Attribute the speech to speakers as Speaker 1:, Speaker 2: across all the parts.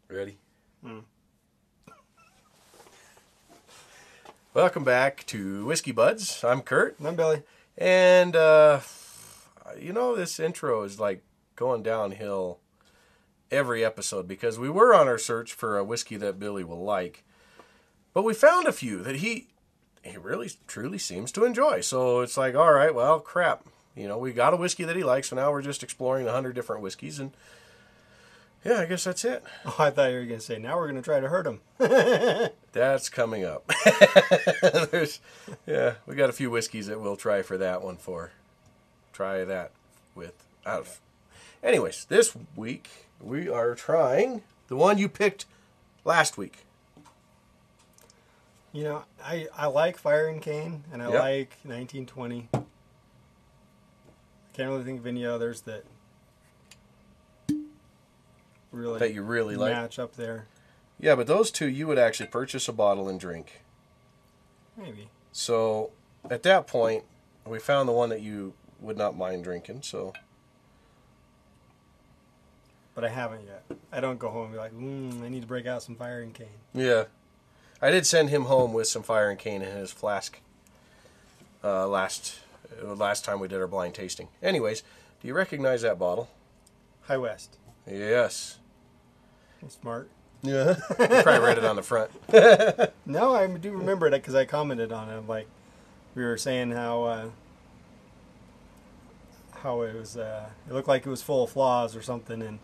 Speaker 1: Ready? Welcome back to Whiskey Buds. I'm Kurt.
Speaker 2: I'm Billy.
Speaker 1: And, this intro is like going downhill every episode because we were on our search for a whiskey that Billy will like. But we found a few that he really, truly seems to enjoy. So it's like, all right, well, crap. We got a whiskey that he likes, so now we're just exploring 100 different whiskeys. And, yeah, I guess that's it.
Speaker 2: Oh, I thought you were going to say, now we're going to try to hurt him.
Speaker 1: That's coming up. We got a few whiskeys that we'll try for that one for. Try that with. Anyways, this week we are trying the one you picked last week.
Speaker 2: I like Fire and Cane, and I like 1920. I can't really think of any others that
Speaker 1: you really like
Speaker 2: match up there.
Speaker 1: Yeah, but those two you would actually purchase a bottle and drink.
Speaker 2: Maybe.
Speaker 1: So at that point, we found the one that you would not mind drinking. So,
Speaker 2: but I haven't yet. I don't go home and be like, I need to break out some Fire and Cane.
Speaker 1: Yeah, I did send him home with some Fire and Cane in his flask. Last time we did our blind tasting. Anyways, do you recognize that bottle?
Speaker 2: High West.
Speaker 1: Yes.
Speaker 2: I'm smart.
Speaker 1: Yeah. You probably read it on the front.
Speaker 2: No, I do remember it because I commented on it. Like, we were saying how it was, it looked like it was full of flaws or something, and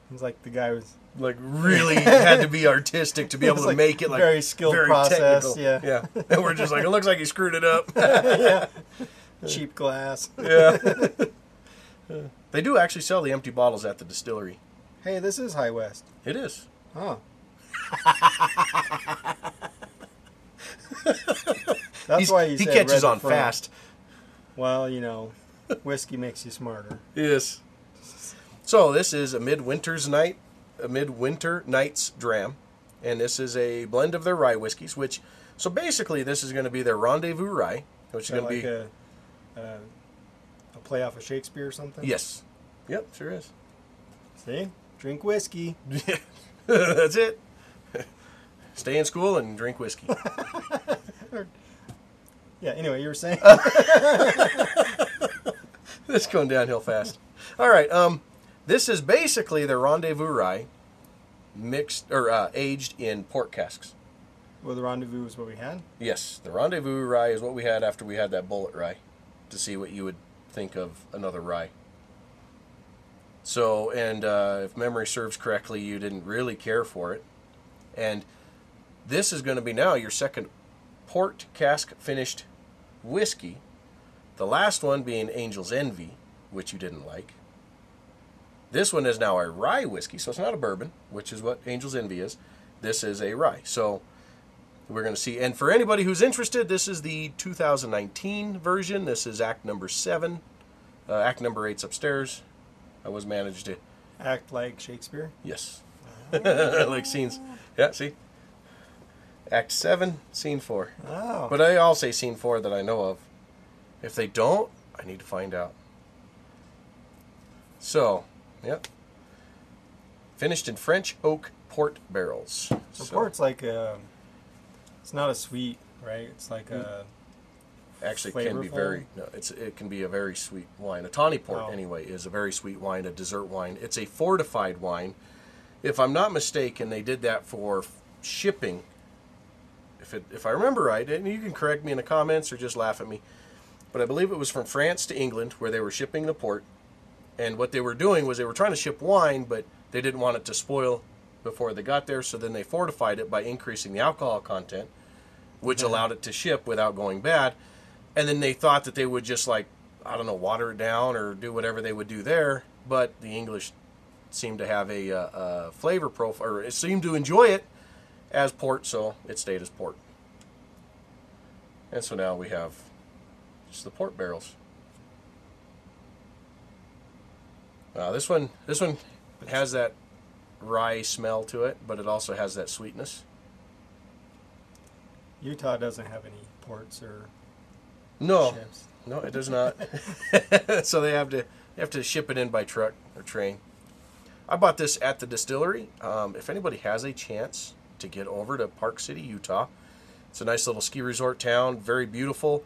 Speaker 2: it was like the guy was
Speaker 1: like really had to be artistic to be able to make it like
Speaker 2: very skilled process.
Speaker 1: Technical. Yeah. And we're just like, it looks like he screwed it up.
Speaker 2: Yeah. Cheap glass.
Speaker 1: Yeah. They do actually sell the empty bottles at the distillery.
Speaker 2: Hey, this is High West.
Speaker 1: It is.
Speaker 2: Oh. That's why he
Speaker 1: catches on fast.
Speaker 2: Well, whiskey makes you smarter.
Speaker 1: Yes. So this is a Midwinter Night's Dram, and this is a blend of their rye whiskeys. So basically, this is going to be their Rendezvous Rye, which is going to be
Speaker 2: a play off of Shakespeare or something.
Speaker 1: Yes. Yep, sure is.
Speaker 2: See, drink whiskey.
Speaker 1: That's it. Stay in school and drink whiskey.
Speaker 2: Yeah, anyway, you were saying?
Speaker 1: This is going downhill fast. All right, this is basically the Rendezvous Rye mixed or aged in port casks.
Speaker 2: Well, the Rendezvous is what we had?
Speaker 1: Yes, the Rendezvous Rye is what we had after we had that Bullet Rye, to see what you would think of another rye. So, and if memory serves correctly, you didn't really care for it. And this is going to be now your second port cask finished whiskey. The last one being Angel's Envy, which you didn't like. This one is now a rye whiskey, so it's not a bourbon, which is what Angel's Envy is. This is a rye. So we're going to see. And for anybody who's interested, this is the 2019 version. This is Act number 7. Act number 8's upstairs. I was managed to
Speaker 2: act like Shakespeare.
Speaker 1: Yes. Like scenes. Yeah, see? Act 7, Scene 4.
Speaker 2: Oh.
Speaker 1: But I'll say Scene 4 that I know of. If they don't, I need to find out. So, yep. Finished in French oak port barrels.
Speaker 2: So port's like it's not a sweet, right? It's like a
Speaker 1: actually
Speaker 2: flavorful.
Speaker 1: Can be very it can be a very sweet wine. A tawny port anyway is a very sweet wine, a dessert wine. It's a fortified wine. If I'm not mistaken, they did that for shipping. If I remember right, and you can correct me in the comments or just laugh at me, but I believe it was from France to England where they were shipping the port, and what they were doing was they were trying to ship wine, but they didn't want it to spoil before they got there, so then they fortified it by increasing the alcohol content, which allowed it to ship without going bad. And then they thought that they would just water it down or do whatever they would do there, but the English seemed to have a flavor profile, or it seemed to enjoy it as port, so it stayed as port. And so now we have just the port barrels. This one has that rye smell to it, but it also has that sweetness.
Speaker 2: Utah doesn't have any ports or ships.
Speaker 1: No, it does not. So they have to ship it in by truck or train. I bought this at the distillery. If anybody has a chance to get over to Park City, Utah, it's a nice little ski resort town, very beautiful.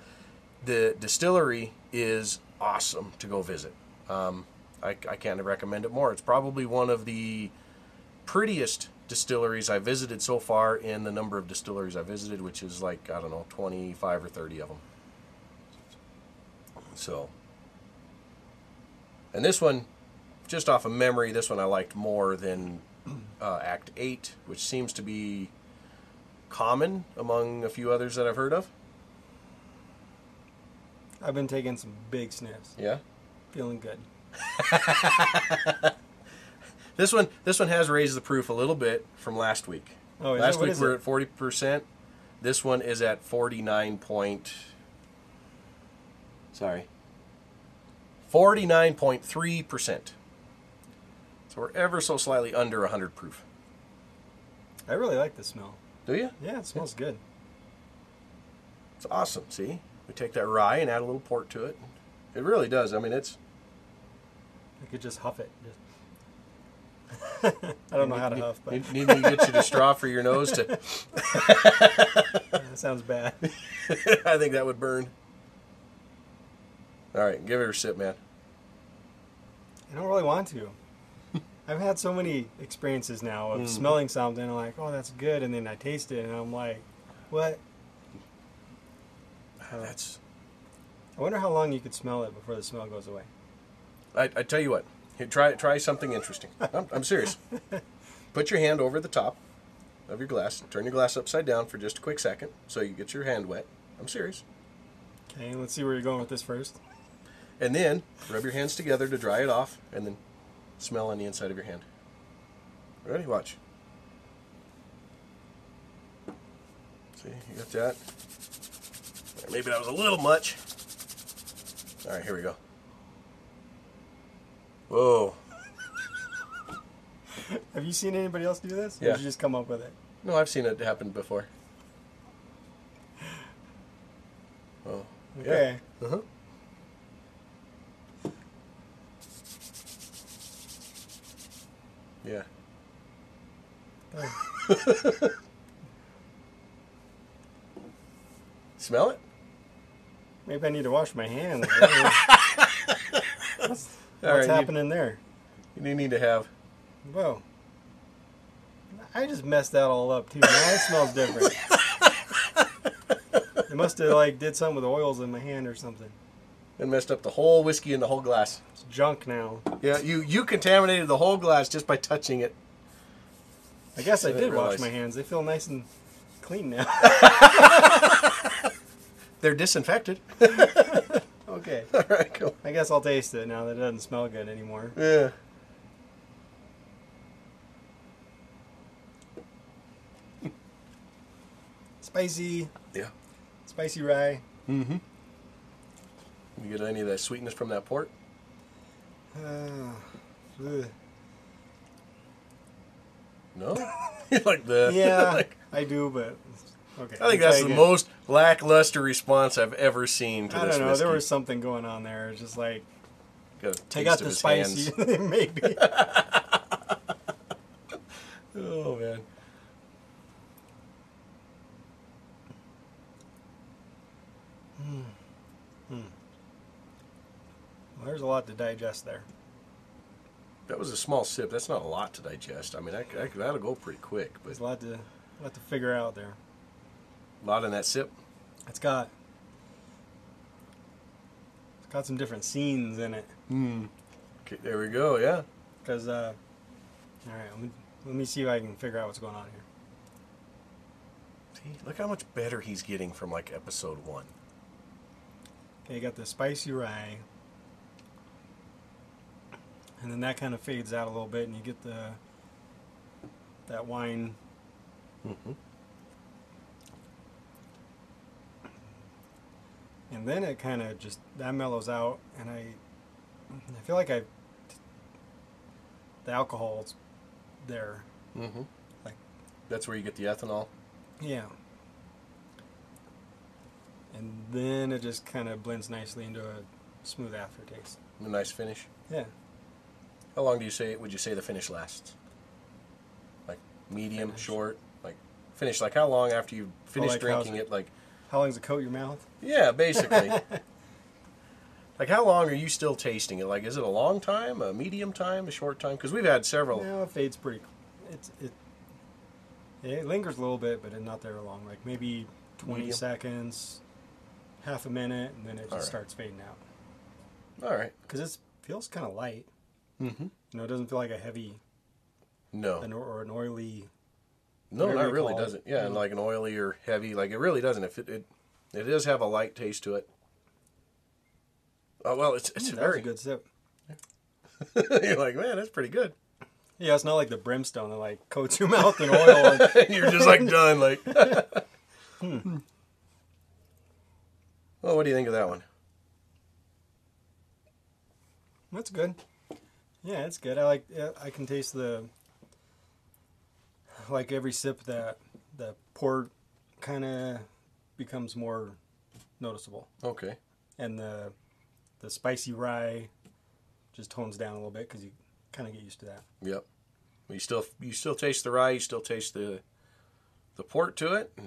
Speaker 1: The distillery is awesome to go visit. I can't recommend it more. It's probably one of the prettiest distilleries I visited so far in the number of distilleries I visited, which is like, I don't know, 25 or 30 of them. So, and this one, just off of memory, this one I liked more than Act 8, which seems to be common among a few others that I've heard of.
Speaker 2: I've been taking some big sniffs.
Speaker 1: Yeah?
Speaker 2: Feeling good.
Speaker 1: This one has raised the proof a little bit from last week.
Speaker 2: Oh, is
Speaker 1: last
Speaker 2: it?
Speaker 1: week we're at 40%. This one is at 49.3%. So we're ever so slightly under 100 proof.
Speaker 2: I really like the smell.
Speaker 1: Do you?
Speaker 2: Yeah, it smells good.
Speaker 1: It's awesome. See? We take that rye and add a little port to it. It really does. I mean, it's...
Speaker 2: I could just huff it. I don't know how to huff, but...
Speaker 1: Need me to get you the straw for your nose to...
Speaker 2: That sounds bad.
Speaker 1: I think that would burn. All right, give it a sip, man.
Speaker 2: I don't really want to. I've had so many experiences now of smelling something and I'm like, oh, that's good, and then I taste it and I'm like, what?
Speaker 1: That's...
Speaker 2: I wonder how long you could smell it before the smell goes away.
Speaker 1: I tell you what, here, try something interesting. I'm serious. Put your hand over the top of your glass. Turn your glass upside down for just a quick second so you get your hand wet. I'm serious.
Speaker 2: Okay, let's see where you're going with this first.
Speaker 1: And then rub your hands together to dry it off, and then smell on the inside of your hand. Ready? Watch. See, you got that? Maybe that was a little much. All right, here we go. Whoa.
Speaker 2: Have you seen anybody else do this? Or
Speaker 1: Yeah.
Speaker 2: did you just come up with it?
Speaker 1: No, I've seen it happen before. Oh.
Speaker 2: Okay.
Speaker 1: Yeah. Uh-huh. Yeah. Smell it?
Speaker 2: Maybe I need to wash my hands. What's
Speaker 1: All right,
Speaker 2: happening there?
Speaker 1: You need to have...
Speaker 2: Whoa. I just messed that all up too. Now it smells different. It must have like did something with oils in my hand or something.
Speaker 1: And messed up the whole whiskey in the whole glass.
Speaker 2: It's junk now.
Speaker 1: Yeah, you contaminated the whole glass just by touching it.
Speaker 2: I guess I
Speaker 1: I
Speaker 2: did
Speaker 1: didn't
Speaker 2: wash
Speaker 1: realize.
Speaker 2: my hands. They feel nice and clean now.
Speaker 1: They're disinfected.
Speaker 2: Okay.
Speaker 1: All right, cool.
Speaker 2: I guess I'll taste it now that it doesn't smell good anymore.
Speaker 1: Yeah.
Speaker 2: Spicy.
Speaker 1: Yeah.
Speaker 2: Spicy rye.
Speaker 1: Mm-hmm. You get any of that sweetness from that port?
Speaker 2: Ugh.
Speaker 1: No? You like the...
Speaker 2: Yeah,
Speaker 1: like,
Speaker 2: I do, but okay.
Speaker 1: I think that's the most lackluster response I've ever seen to
Speaker 2: I
Speaker 1: this
Speaker 2: don't know.
Speaker 1: whiskey.
Speaker 2: There was something going on there. It's just like
Speaker 1: Got a
Speaker 2: I
Speaker 1: taste
Speaker 2: got
Speaker 1: of
Speaker 2: the
Speaker 1: his
Speaker 2: spicy,
Speaker 1: hands.
Speaker 2: maybe.
Speaker 1: Oh, man.
Speaker 2: Well, there's a lot to digest there.
Speaker 1: That was a small sip. That's not a lot to digest. I mean, that'll go pretty quick. But
Speaker 2: There's a lot to figure out there.
Speaker 1: a lot in that sip.
Speaker 2: It's got some different scenes in it.
Speaker 1: Okay, there we go, yeah.
Speaker 2: Because, all right, let me see if I can figure out what's going on here.
Speaker 1: See, look how much better he's getting from, like, episode 1.
Speaker 2: Okay, you got the spicy rye. And then that kind of fades out a little bit, and you get that wine.
Speaker 1: Mm-hmm.
Speaker 2: And then it kind of just, that mellows out, and I feel like the alcohol's there.
Speaker 1: Mm-hmm.
Speaker 2: Like,
Speaker 1: That's where you get the ethanol.
Speaker 2: yeah. And then it just kind of blends nicely into a smooth aftertaste.
Speaker 1: A nice finish.
Speaker 2: Yeah.
Speaker 1: How long would you say the finish lasts? Like medium, short, like finish, like how long after you finish drinking it, like
Speaker 2: how long does it coat your mouth?
Speaker 1: Yeah, basically. Like how long are you still tasting it? Like is it a long time, a medium time, a short time? Because we've had several.
Speaker 2: No, it fades pretty. It lingers a little bit, but it's not there long. Like maybe 20
Speaker 1: medium.
Speaker 2: seconds, half a minute, and then it just starts fading out.
Speaker 1: All right.
Speaker 2: Because it feels kind of light.
Speaker 1: Mm-hmm.
Speaker 2: It doesn't feel like a heavy.
Speaker 1: No.
Speaker 2: Or an oily.
Speaker 1: No, not really, doesn't. Yeah, and like an oily or heavy, like it really doesn't. If it does have a light taste to it. Oh well, it's a very
Speaker 2: good sip.
Speaker 1: You're like, man, that's pretty good.
Speaker 2: Yeah, it's not like the brimstone that like coats your mouth in oil.
Speaker 1: And you're just like done, like. Well, what do you think of that one?
Speaker 2: That's good. Yeah, it's good. I can taste like every sip that the port kind of becomes more noticeable.
Speaker 1: Okay.
Speaker 2: And the spicy rye just tones down a little bit because you kind of get used to that.
Speaker 1: Yep. You still taste the rye. You still taste the port to it. I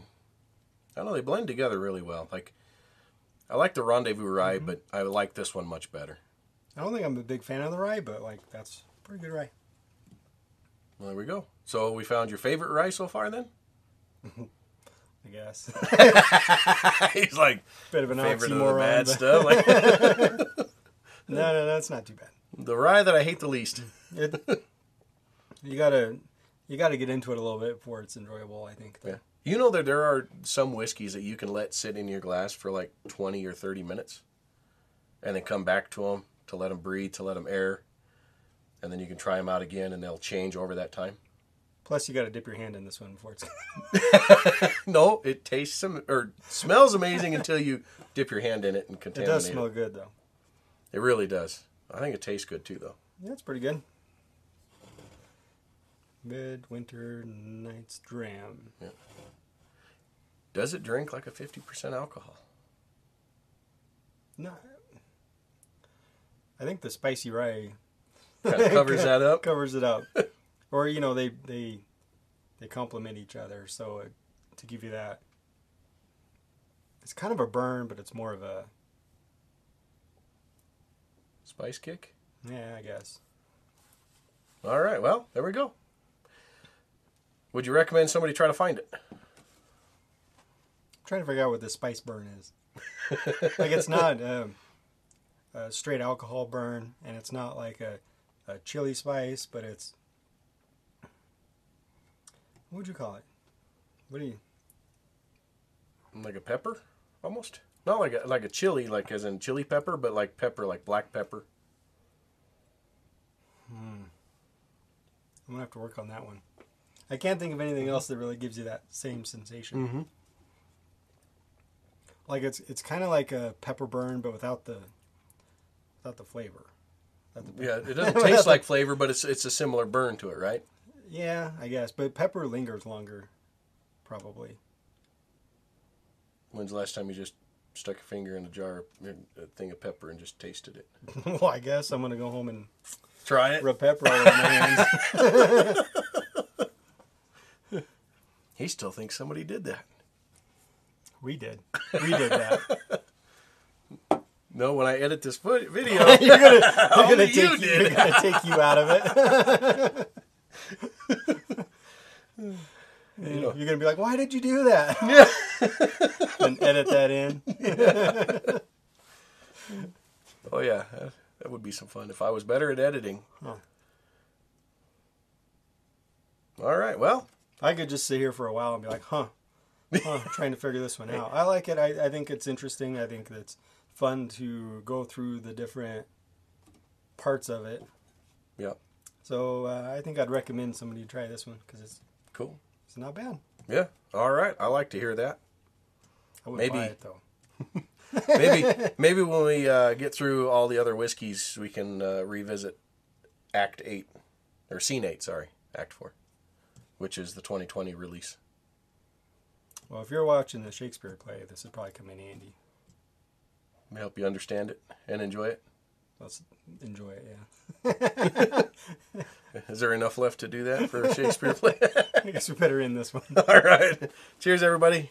Speaker 1: don't know. They blend together really well. Like I like the Rendezvous rye, but I like this one much better.
Speaker 2: I don't think I'm a big fan of the rye, but like that's pretty good rye.
Speaker 1: Well, there we go. So we found your favorite rye so far, then?
Speaker 2: I guess.
Speaker 1: He's like
Speaker 2: bit of an
Speaker 1: favorite
Speaker 2: oxymoron,
Speaker 1: of the bad stuff. Like,
Speaker 2: no, that's not too bad.
Speaker 1: The rye that I hate the least.
Speaker 2: You gotta get into it a little bit before it's enjoyable, I think.
Speaker 1: Yeah. You know that there are some whiskeys that you can let sit in your glass for like 20 or 30 minutes, and then come back to them to let them breathe, to let them air, and then you can try them out again, and they'll change over that time.
Speaker 2: Plus, you got to dip your hand in this one before it's.
Speaker 1: No, it tastes or smells amazing until you dip your hand in it and contaminate it.
Speaker 2: Does smell good, though.
Speaker 1: It really does. I think it tastes good too, though.
Speaker 2: Yeah, it's pretty good. Midwinter Nights Dram.
Speaker 1: Yeah. Does it drink like a 50% alcohol?
Speaker 2: No. I think the spicy rye
Speaker 1: kind of covers that up.
Speaker 2: Covers it up. Or they complement each other, so to give you that, it's kind of a burn, but it's more of a
Speaker 1: spice kick.
Speaker 2: Yeah, I guess.
Speaker 1: All right, well, there we go. Would you recommend somebody try to find it?
Speaker 2: I'm trying to figure out what this spice burn is. Like it's not a straight alcohol burn, and it's not like a chili spice, but it's. What would you call it? What do you?
Speaker 1: Like a pepper, almost. Not like a chili, like as in chili pepper, but like pepper, like black pepper.
Speaker 2: I'm gonna have to work on that one. I can't think of anything else that really gives you that same sensation.
Speaker 1: Mm-hmm.
Speaker 2: Like it's kind of like a pepper burn, but without the flavor.
Speaker 1: Yeah, it doesn't taste like flavor, but it's a similar burn to it, right?
Speaker 2: Yeah, I guess. But pepper lingers longer, probably.
Speaker 1: When's the last time you just stuck your finger in a thing of pepper and just tasted it?
Speaker 2: Well, I guess I'm going to go home and
Speaker 1: try it.
Speaker 2: Rub pepper all over my hands.
Speaker 1: He still thinks somebody did that.
Speaker 2: We did that.
Speaker 1: No, when I edit this video,
Speaker 2: you're gonna take you out of it. You're gonna be like, why did you do that? And edit that in.
Speaker 1: Oh yeah, that would be some fun if I was better at editing.
Speaker 2: Huh.
Speaker 1: All right, well,
Speaker 2: I could just sit here for a while and be like, trying to figure this one out. I like it. I think it's interesting. I think it's fun to go through the different parts of it.
Speaker 1: Yep.
Speaker 2: So I think I'd recommend somebody try this one because it's
Speaker 1: cool.
Speaker 2: It's not bad.
Speaker 1: Yeah. All right. I like to hear that.
Speaker 2: I wouldn't buy it though.
Speaker 1: maybe when we get through all the other whiskeys, we can revisit Act 8 or Scene 8. Sorry, Act 4, which is the 2020 release.
Speaker 2: Well, if you're watching the Shakespeare play, this would probably come in handy.
Speaker 1: Help you understand it and enjoy it.
Speaker 2: let's enjoy it. Yeah.
Speaker 1: Is there enough left to do that for a Shakespeare play?
Speaker 2: I guess we better end this one.
Speaker 1: All right. Cheers, everybody.